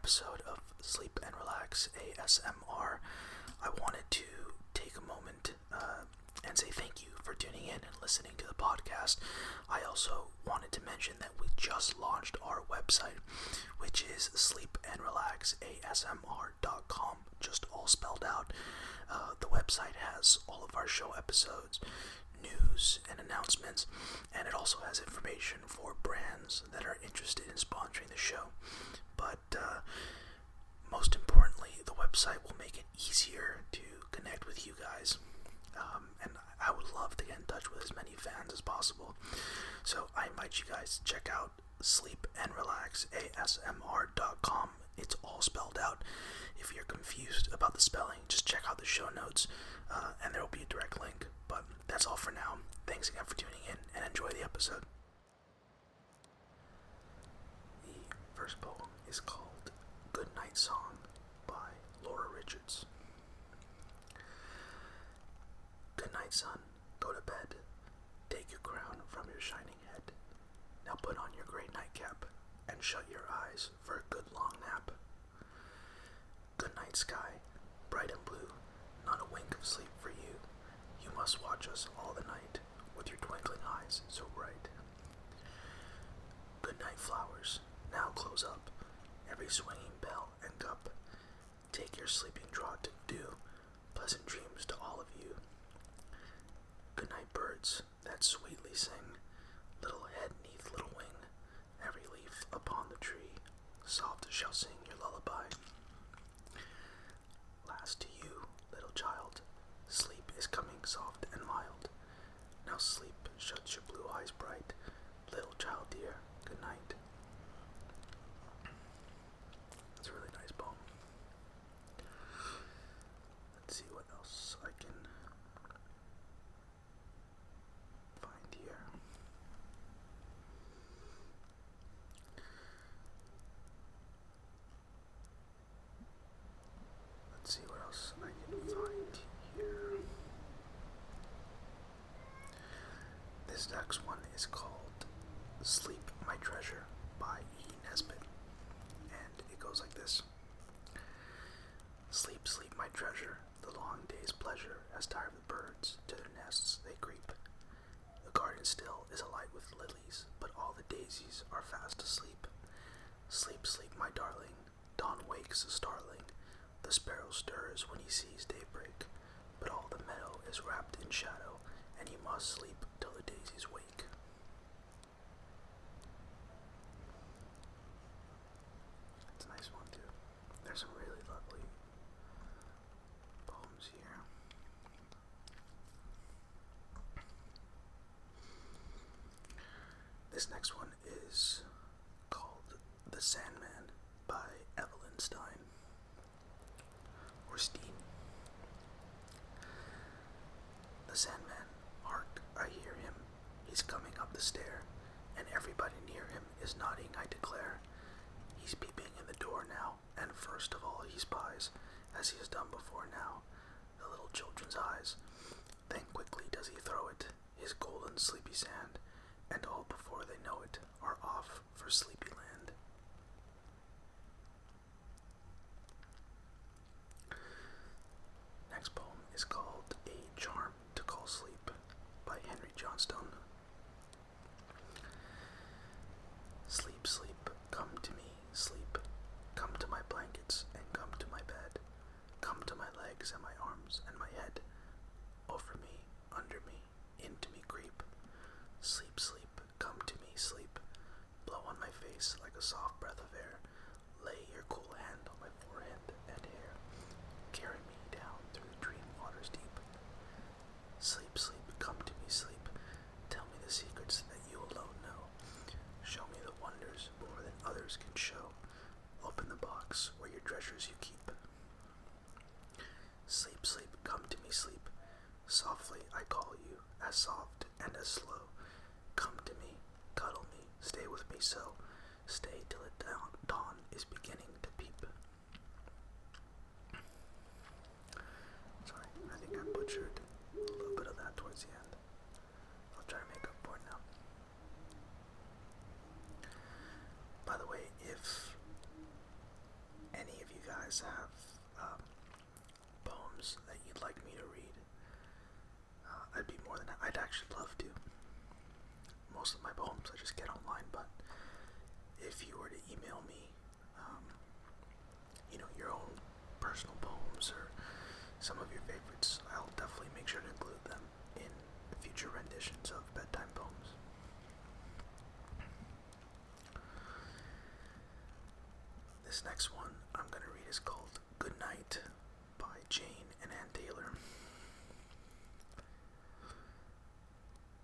episode of Sleep and Relax ASMR. I wanted to take a moment and say thank you for tuning in and listening to the podcast. I also wanted to mention that we just launched our website, which is SleepandRelaxASMR.com, just all spelled out. The website has all of our show episodes, news and announcements, and it also has information for brands that are interested in sponsoring the show. But most importantly, the website will make it easier to connect with you guys, and I would love to get in touch with as many fans as possible. So I invite you guys to check out SleepandRelaxASMR.com. It's all spelled out. If you're confused about the spelling, just check out the show notes, and there will be a direct link. But that's all for now. Thanks again for tuning in, and enjoy the episode. The first poem is called Good Night Song by Laura Richards. Good night, son. Go to bed. Take your crown from your shining head. Now put on your gray nightcap and shut your eyes for a good long nap. Good night, sky, bright and blue, not a wink of sleep for you. You must watch us all the night with your twinkling eyes so bright. Good night, flowers, now close up every swinging bell and cup. Take your sleeping draught and dew, pleasant dreams to all of you. Good night, birds that sweetly sing, little head neath little wing, every leaf upon the tree, soft shall sing your lullaby. Last to you, little child, sleep is coming soft and mild. Now sleep, shut your blue eyes bright, little child dear, good night. It's a really nice poem. Let's see what else I can find here. Let's see what else I can find here. This next one is called Sleep, My Treasure by E. Nesbitt. And it goes like this. Sleep, sleep, my treasure, the long day's pleasure has tired the birds, to their nests they creep. The garden still is alight with lilies, but all the daisies are fast asleep. Sleep, sleep, my darling, dawn wakes a starling. The sparrow stirs when he sees daybreak, but all the meadow is wrapped in shadow, and he must sleep till the daisies wake. It's a nice one too. There's some really lovely poems here. This next one is called The Sandman by Evelyn Stein. Or Steen. The Sandman, hark, I hear him. He's coming up the stair, and everybody near him is nodding, I declare. He's peeping in the door now, and first of all he spies, as he has done before now, the little children's eyes. Then quickly does he throw it, his golden sleepy sand, and all before they know it are off for Sleepy Land. Next poem is called A Charm to Call Sleep by Henry Johnstone. Sleep, sleep, come to me, sleep. Come to my blankets and come to my bed. Come to my legs and my arms and my head. Over me, under me, into me creep. Sleep, sleep, come to me, sleep. Blow on my face like a soft breath of air. Lay your cool hand on my forehead and hair. Carry me down through the dream waters deep. Sleep, sleep, come to me, sleep. Tell me the secrets that you alone know. Show me the wonders more than others can show. Open the box where your treasures you keep. Sleep, sleep, come to me, sleep. Softly I call you, as soft and as slow. Come to me, cuddle me, stay with me so. Stay till the dawn is beginning to peep. Sorry, I think I butchered a little bit of that towards the end. I'll try to make up for it now. By the way, if guys have poems that you'd like me to read, I'd actually love to. Most of my poems I just get online, but if you were to email me, your own personal poems or some of your favorites, I'll definitely make sure to include them in future renditions of Bedtime Poems. This next one I'm going to read is called Good Night by Jane and Ann Taylor.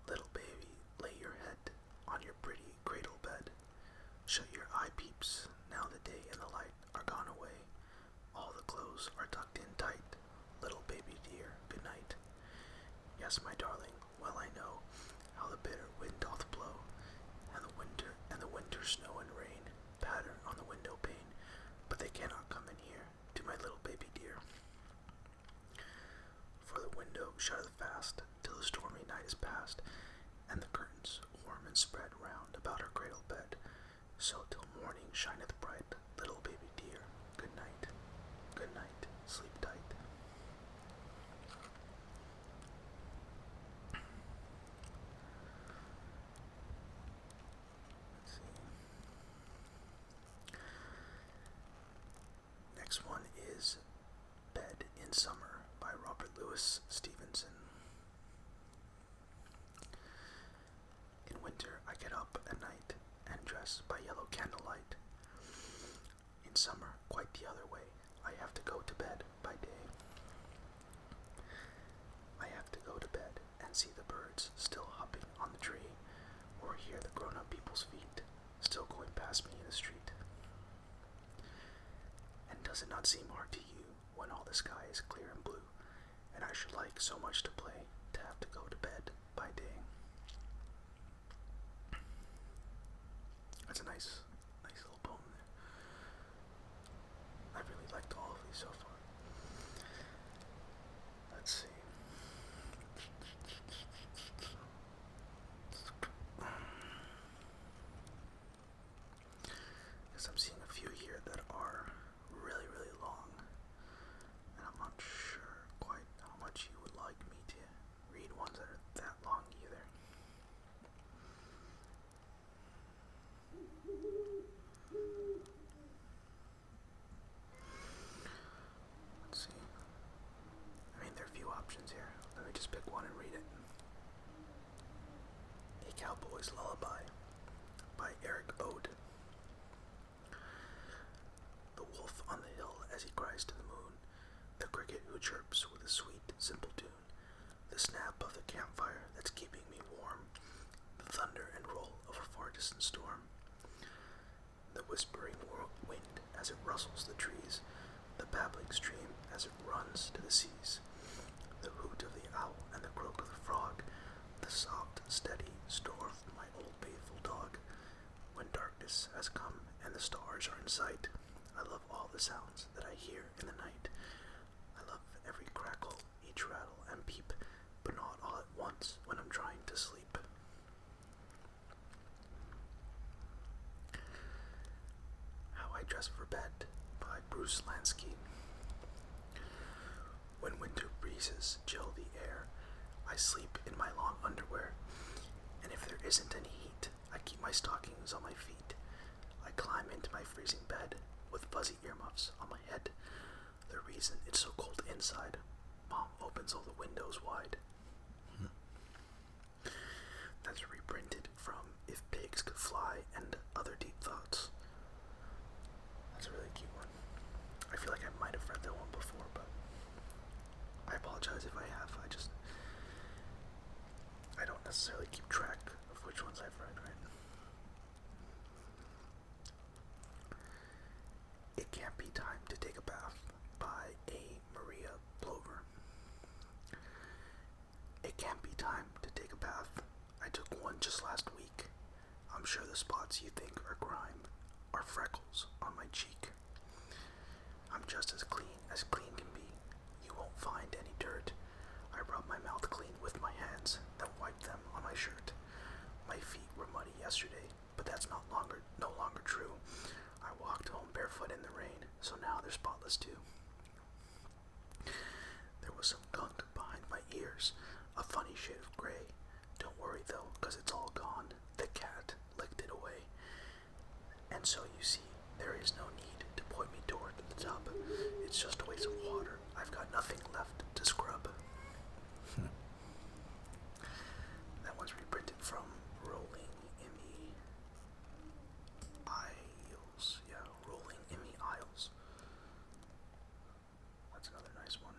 Little baby, lay your head on your pretty cradle bed. Shut your eye peeps, now the day and the light are gone away. All the clothes are tucked in tight. Little baby dear, good night. Yes, my darling, well I know how the bitter wind doth blow, and the winter snow and rain patter on the window pane, but they cannot come in here to my little baby dear. For the window shutteth fast till the stormy night is past, and the curtains warm and spread round about her cradle bed. So till morning shineth bright, little baby dear, good night. Good night, sleep tight. Let's see. Next one is Bed in Summer by Robert Louis Stevenson. In winter I get up at night and dress by yellow candlelight. In summer, quite the other way, I have to go to bed by day. I have to go to bed and see the birds still hopping on the tree, or hear the grown-up people's feet still going past me in the street. And does it not seem hard to you when all the sky is clear and blue, and I should like so much to play to have to go to bed by day? That's a nice little poem there. I really liked all of these so far. Let's see. Because I'm seeing a few here that are really, really long, and I'm not sure quite how much you would like me to read ones that are that long either. Let's see. I mean, there are a few options here. Let me just pick one and read it. A Cowboys Lullaby by Eric Ode. The wolf on the hill as he cries to the moon, the cricket who chirps with a sweet, simple tune, the snap of the campfire that's keeping me warm, the thunder and roll of a far distant storm, the whispering wind as it rustles the trees, the babbling stream as it runs to the seas, the hoot of the owl and the croak of the frog, the soft, steady snore of my old faithful dog. When darkness has come and the stars are in sight, I love all the sounds that I hear in the night. I love every crackle, each rattle and peep, but not all at once when I'm trying to sleep. How I Dress for Bed by Bruce Lansky. When winter breezes chill the air, I sleep in my long underwear, and if there isn't any heat, I keep my stockings on my feet. I climb into my freezing bed with fuzzy earmuffs on my head. The reason it's so cold inside, Mom opens all the windows wide. That's reprinted from If Pigs Could Fly and Other Deep Thoughts. That's a really cute one. I feel like I might have read that one before, but I apologize if I have. I don't necessarily keep track of which ones I've read, right? It Can't Be Time to Take a Bath by A. Maria Plover. It can't be time to take a bath. I took one just last week. I'm sure the spots you think are grime are freckles on my cheek. I'm just as clean can be. You won't find any dirt. I rub my mouth clean with my hands, then wipe them on my shirt. My feet were muddy yesterday, but that's no longer true. I walked home barefoot in the rain, so now they're spotless too. There was some gunk behind my ears, a funny shade of gray. Don't worry though, 'cause it's all gone. The cat licked it away. And so you see, there is no need to point me toward the tub. It's just a waste of water. I've got nothing left to scrub. That one's reprinted from Rolling in the Aisles. Yeah, Rolling in the Aisles. That's another nice one.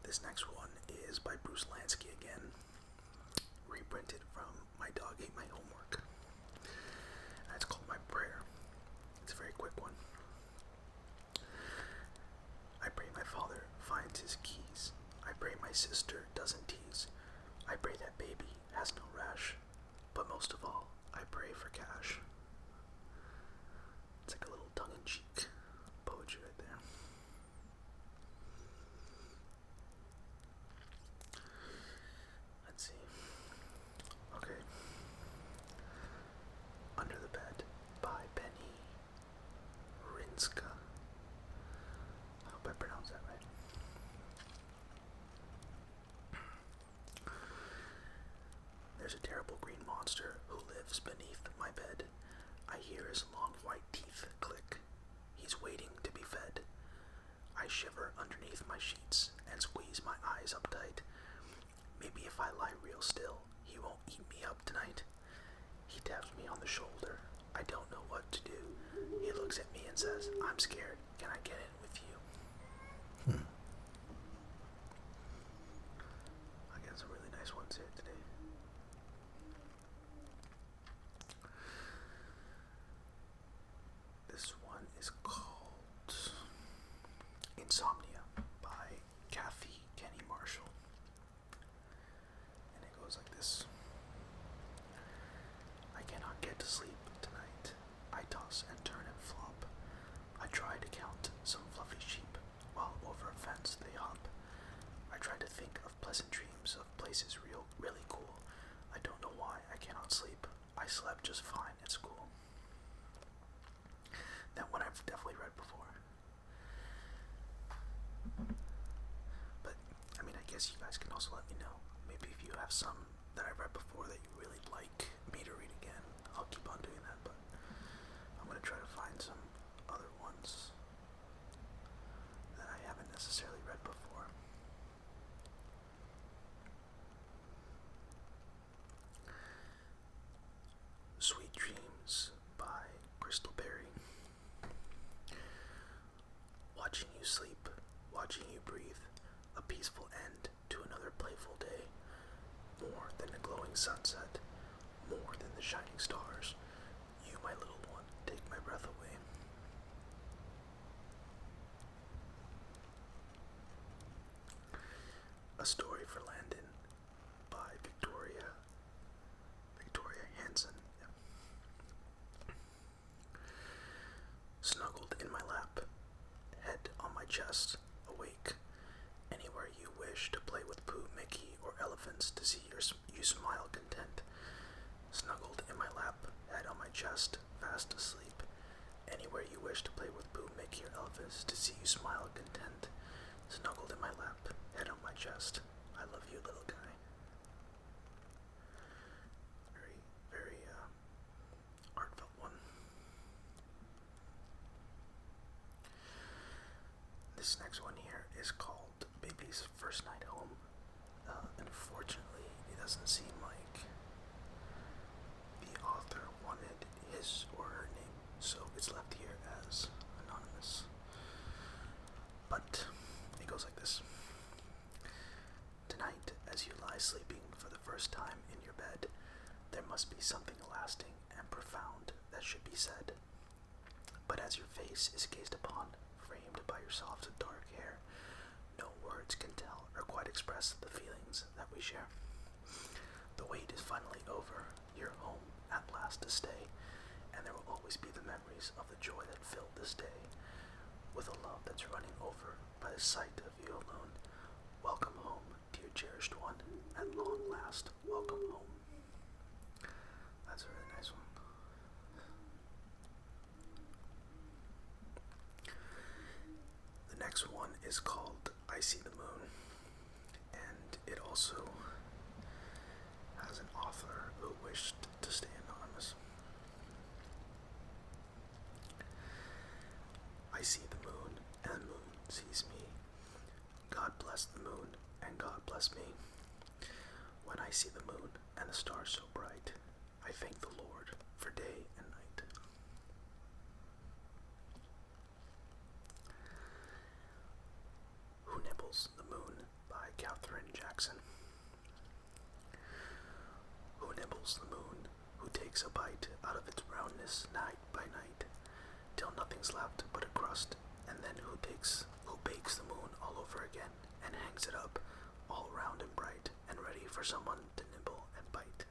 This next one is by Bruce Lansky again, reprinted from My Dog Ate My Homework. And it's called My Prayer. It's a very quick one. I pray my father finds his keys. I pray my sister doesn't tease. I pray that baby has no rash. But most of all, I pray for cash. It's like a little tongue-in-cheek poetry right there. Let's see. Okay. Under the Bed by Benny Rinska. I hope I pronounced that right. There's a terrible green monster who lives beneath my bed. I hear his long white teeth click. He's waiting to be fed. I shiver underneath my sheets and squeeze my eyes up tight. Maybe if I lie real still, he won't eat me up tonight. He taps me on the shoulder. I don't know what to do. He looks at me and says, I'm scared. Can I get in with you? I got some really nice ones here today. This one is called Insomnia by Kathy Kenny Marshall. And it goes like this. I cannot get to sleep tonight. I toss and turn and flop. I try to count some fluffy sheep while over a fence they hop. I try to think of pleasant dreams of places really cool. I don't know why I cannot sleep. I slept just fine at school. That one I've definitely read before. But, I mean, I guess you guys can also let me know. Maybe if you have some that I've read before that you really like me to read again, I'll keep on doing that. But I'm going to try to find some other ones that I haven't necessarily read before. Sweet Dreams by Crystal Berry. Watching you sleep, watching you breathe, a peaceful end to another playful day. More than a glowing sunset, more than the shining stars. You, my little one, take my breath away. A Story for Landon by Victoria Hansen. Snuggled in my lap, head on my chest, awake. Anywhere you wish to play with Pooh, Mickey, or elephants to see you smile content. Snuggled in my lap, head on my chest, fast asleep. Anywhere you wish to play with Pooh, Mickey, or elephants to see you smile content. Snuggled in my lap, head on my chest. I love you, little guy. Very, very heartfelt one. This next one here is called Baby's First Night Home. Unfortunately, it doesn't seem like the author wanted his or her name, so it's left here as anonymous. But it goes like this. Tonight, as you lie sleeping for the first time in your bed, there must be something lasting and profound that should be said. But as your face is gazed upon, framed by your soft dark hair, no words can tell or quite express the feelings that we share. The wait is finally over, you're home at last to stay, and there will always be the memories of the joy that filled this day, with a love that's running over by the sight of you alone. Welcome home, dear cherished one, at long last, welcome home. That's a really nice one. is called I See the Moon, and it also has an author who wished to stay anonymous. I see the moon, and the moon sees me. God bless the moon, and God bless me. When I see the moon and the stars so bright, I thank the Lord for day and night. Who Nibbles the Moon by Katherine Jackson. Who nibbles the moon, who takes a bite out of its roundness night by night, till nothing's left but a crust, and then who bakes the moon all over again, and hangs it up all round and bright, and ready for someone to nibble and bite.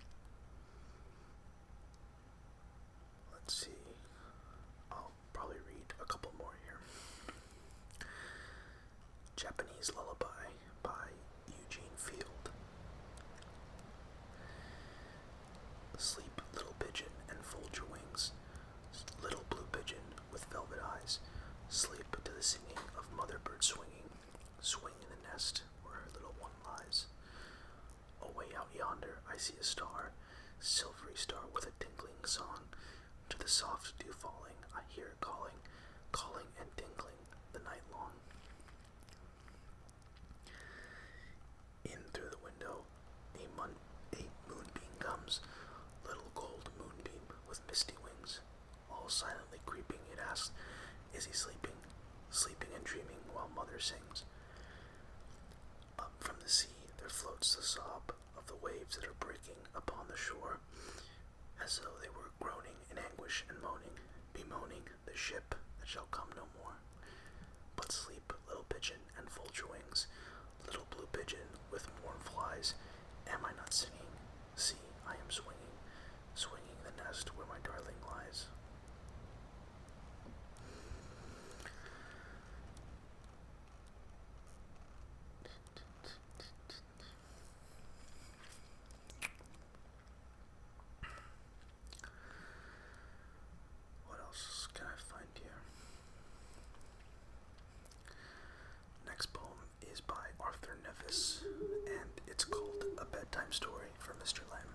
Let's see, I'll probably read a couple more here. Japanese Lullaby by Eugene Field. Sleep, little pigeon, and fold your wings, little blue pigeon with velvet eyes. Sleep to the singing of mother bird swinging, swing in the nest where her little one lies. Away out yonder I see a star, silvery star with a tinkling song. To the soft dew falling I hear it calling, calling and tinkling the night long. In through the window a moonbeam comes, little gold moonbeam with misty wings. All silently creeping it asks, is he sleeping, sleeping and dreaming while mother sings? Up from the sea there floats the sob of the waves that are breaking upon the shore, as though they were groaning in anguish and moaning, bemoaning the ship that shall come no more. But sleep, little pigeon, and fold your wings, little blue pigeon with morn flies. Am I not singing? See, I am swinging, swinging the nest where my darling lies. What else can I find here? Next poem is by Arthur Nevis, and it's called A Bedtime Story for Mr. Lamb.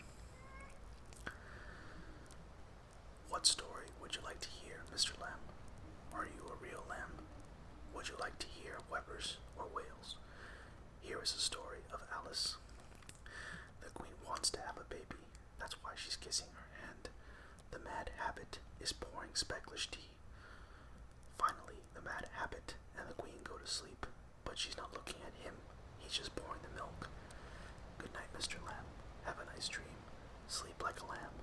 What story would you like to hear, Mr. Lamb? Are you a real lamb? Would you like to hear Weber's or Wales? Here is a story of Alice. The queen wants to have a baby, that's why she's kissing her hand. The mad habit is pouring speckless tea. Finally, the mad habit and the queen go to sleep, but she's not looking at him, he's just pouring the milk. Good night, Mr. Lamb. Have a nice dream. Sleep like a lamb.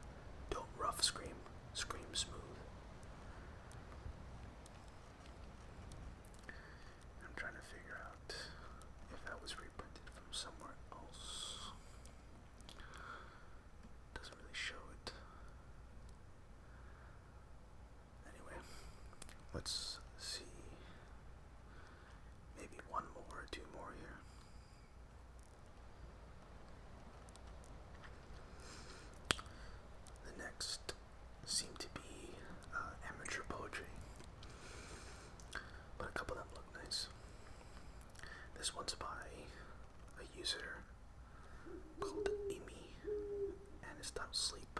Don't rough scream. Scream smooth. I'm trying to figure out if that was reprinted from somewhere else. Doesn't really show it. Anyway, let's see. Maybe one more or two more here. The next seem to be amateur poetry, but a couple of them look nice. This one's by a user called Amy, and it's titled Sleep.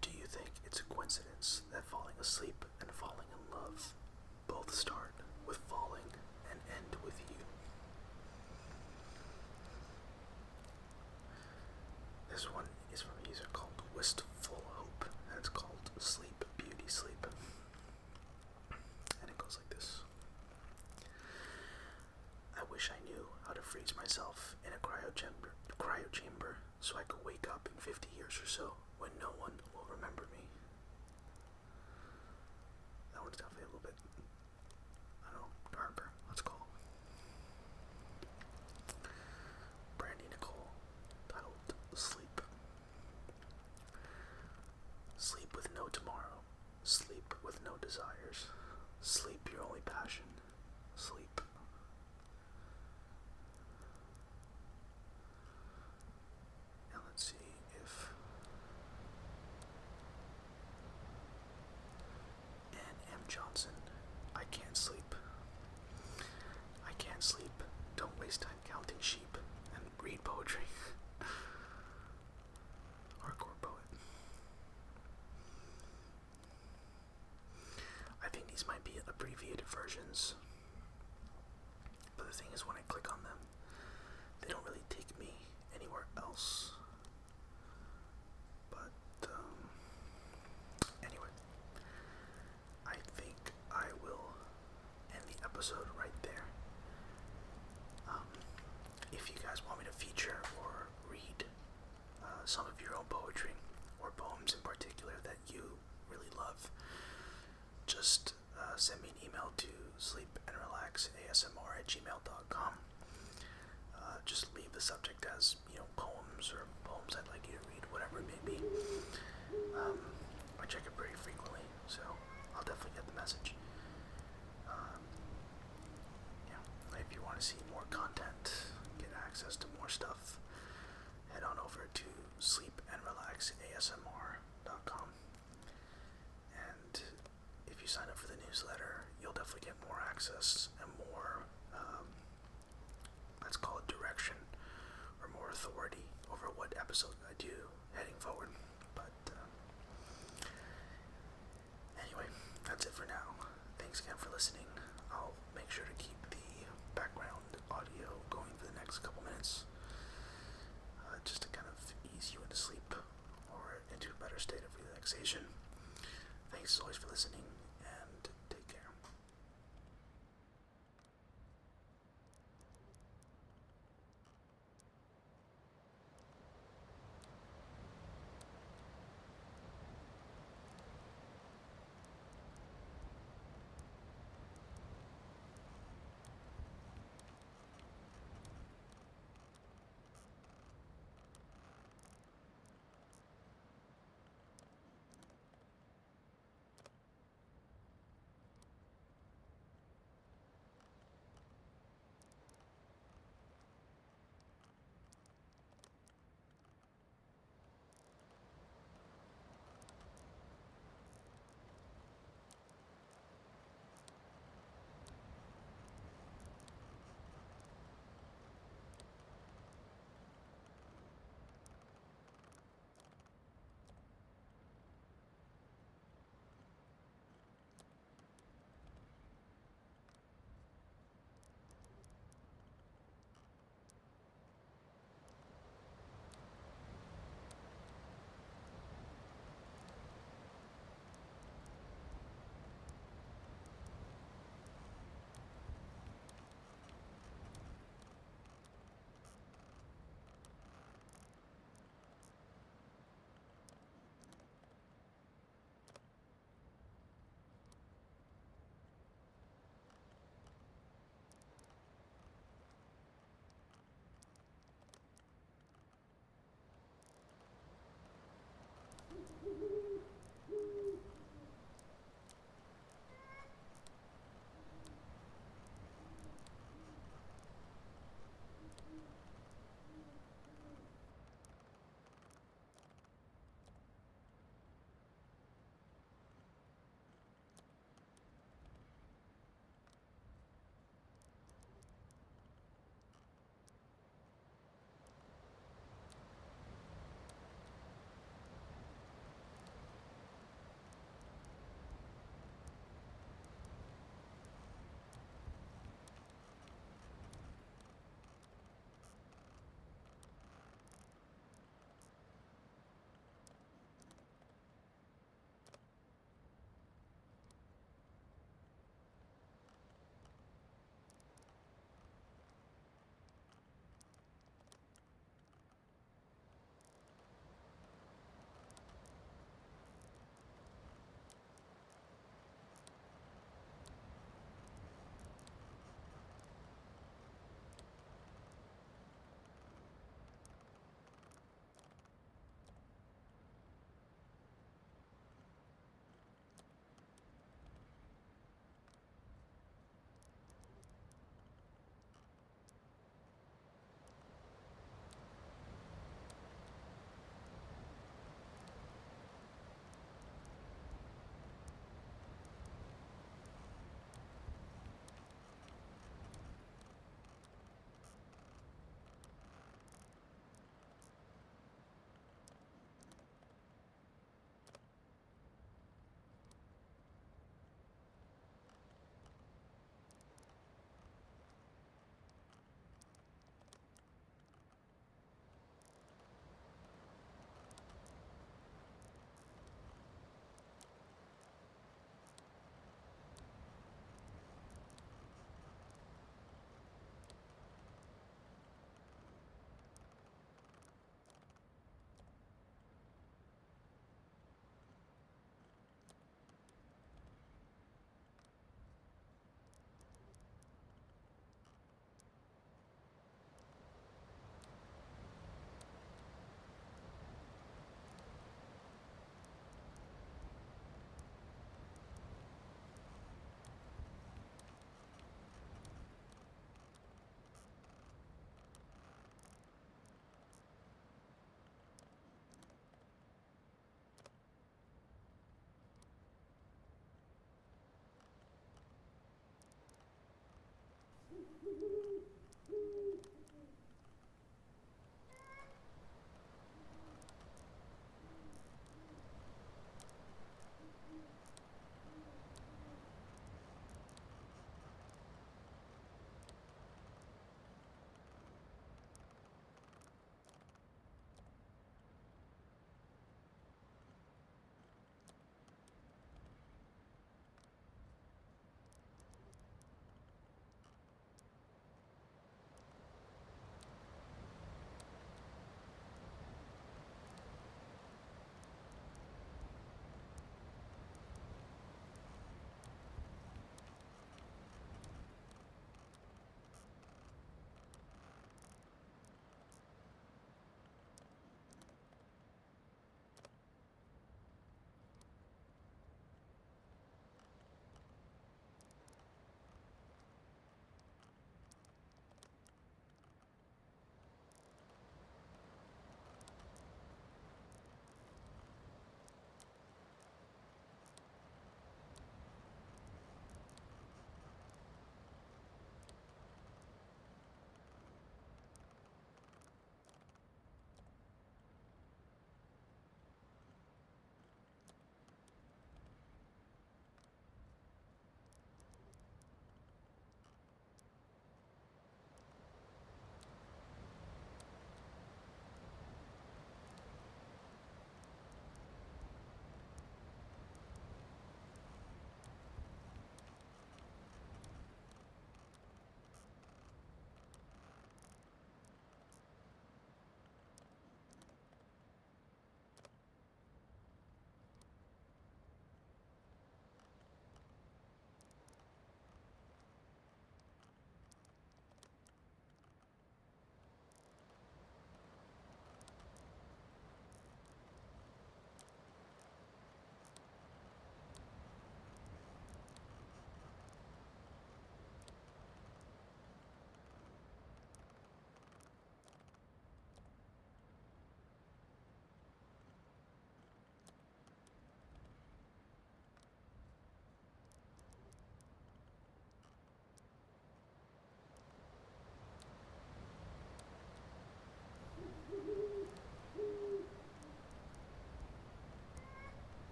Do you think it's a coincidence that falling asleep and falling in love both start with falling and end with you? This one is from a user called Wistful Hope, and it's called Sleep, Beauty, Sleep. And it goes like this. I wish I knew how to freeze myself in a cryo chamber so I could wake up in 50 years or so when no one will remember me. That one's definitely a little bit poems or poems I'd like you to read, whatever it may be. I check it pretty frequently, so I'll definitely get the message. Yeah, if you want to see more content, get access to more stuff, head on over to SleepandRelaxASMR.com. And if you sign up for the newsletter, you'll definitely get more access and more, let's call it direction, or more authority over what episodes I do heading forward. But anyway, that's it for now. Thanks again for listening. I'll make sure to keep the background audio going for the next couple minutes, just to kind of ease you into sleep or into a better state of relaxation. Thanks as always for listening, and take care.